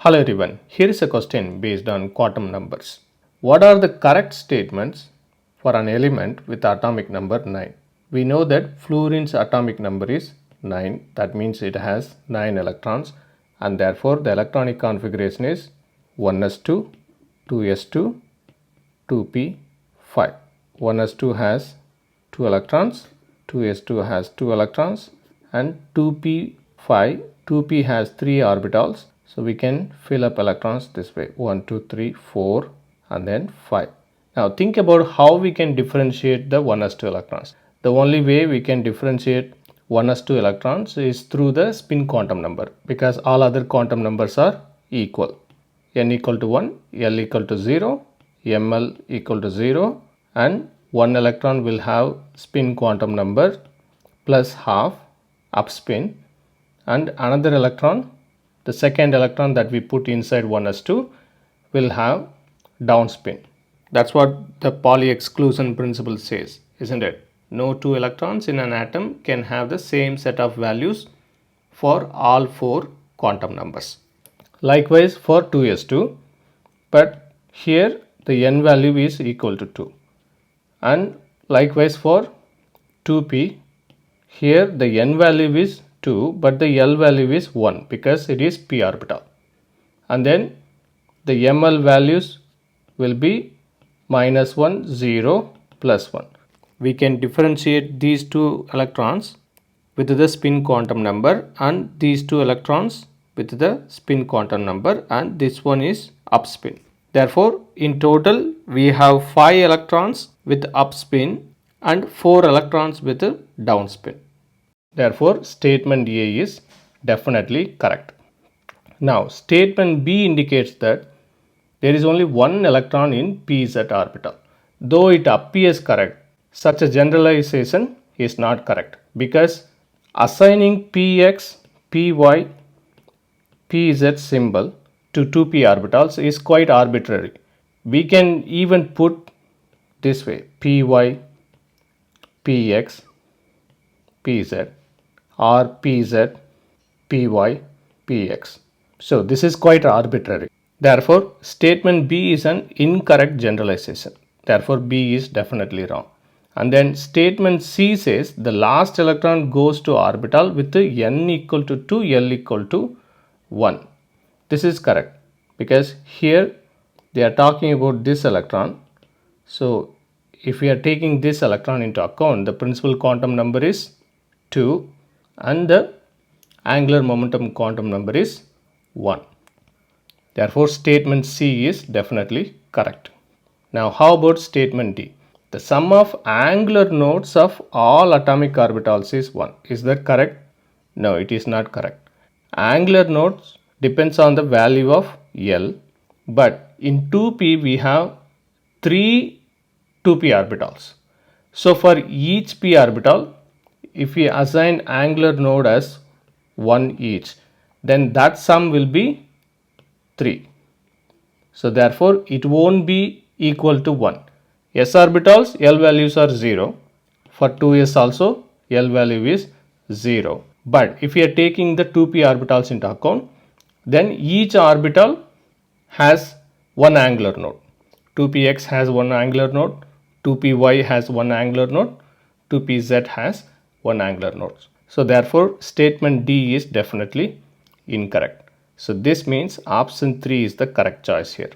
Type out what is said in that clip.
Hello everyone, here is a question based on quantum numbers. What are the correct statements for an element with atomic number 9? We know that fluorine's atomic number is 9, that means it has 9 electrons, and therefore the electronic configuration is 1s2, 2s2, 2p, 5. 1s2 has 2 electrons, 2s2 has 2 electrons, and 2p5, 2p has 3 orbitals. So we can fill up electrons this way, 1, 2, 3, 4 and then 5. Now think about how we can differentiate the 1s2 electrons. The only way we can differentiate 1s2 electrons is through the spin quantum number, because all other quantum numbers are equal. N equal to 1, L equal to 0, Ml equal to 0, and one electron will have spin quantum number plus half up spin, and another electron, the second electron that we put inside 1s2, will have down spin. That's what the Pauli exclusion principle says, isn't it? No two electrons in an atom can have the same set of values for all four quantum numbers. Likewise for 2s2, but here the n value is equal to 2. And likewise for 2p, here the n value is 2, but the L value is 1 because it is p orbital. And then the Ml values will be minus 1, 0, plus 1. We can differentiate these two electrons with the spin quantum number and these two electrons with the spin quantum number, and this one is up spin. Therefore, in total we have 5 electrons with up spin and 4 electrons with a down spin. Therefore, statement A is definitely correct. Now, statement B indicates that there is only one electron in pz orbital. Though it appears correct, such a generalization is not correct, because assigning px, py, pz symbol to 2p orbitals is quite arbitrary. We can even put this way: py, px, pz, or pz, py, px. So this is quite arbitrary. Therefore, statement B is an incorrect generalization. Therefore, B is definitely wrong. And then statement C says the last electron goes to orbital with n equal to 2, L equal to 1. This is correct, because here they are talking about this electron. So if we are taking this electron into account, the principal quantum number is 2 and the angular momentum quantum number is 1. Therefore, statement C is definitely correct. Now, how about statement D? The sum of angular nodes of all atomic orbitals is 1. Is that correct? No, it is not correct. Angular nodes depends on the value of L, but in 2p we have 3 2p orbitals. So for each p orbital, if we assign angular node as 1 each, then that sum will be 3. So therefore it won't be equal to 1. S orbitals, L values are 0. For 2s also, L value is 0. But if we are taking the 2p orbitals into account, then each orbital has one angular node. 2px has one angular node, 2py has one angular node, 2pz has one angular node. So therefore statement D is definitely incorrect. So this means option 3 is the correct choice here.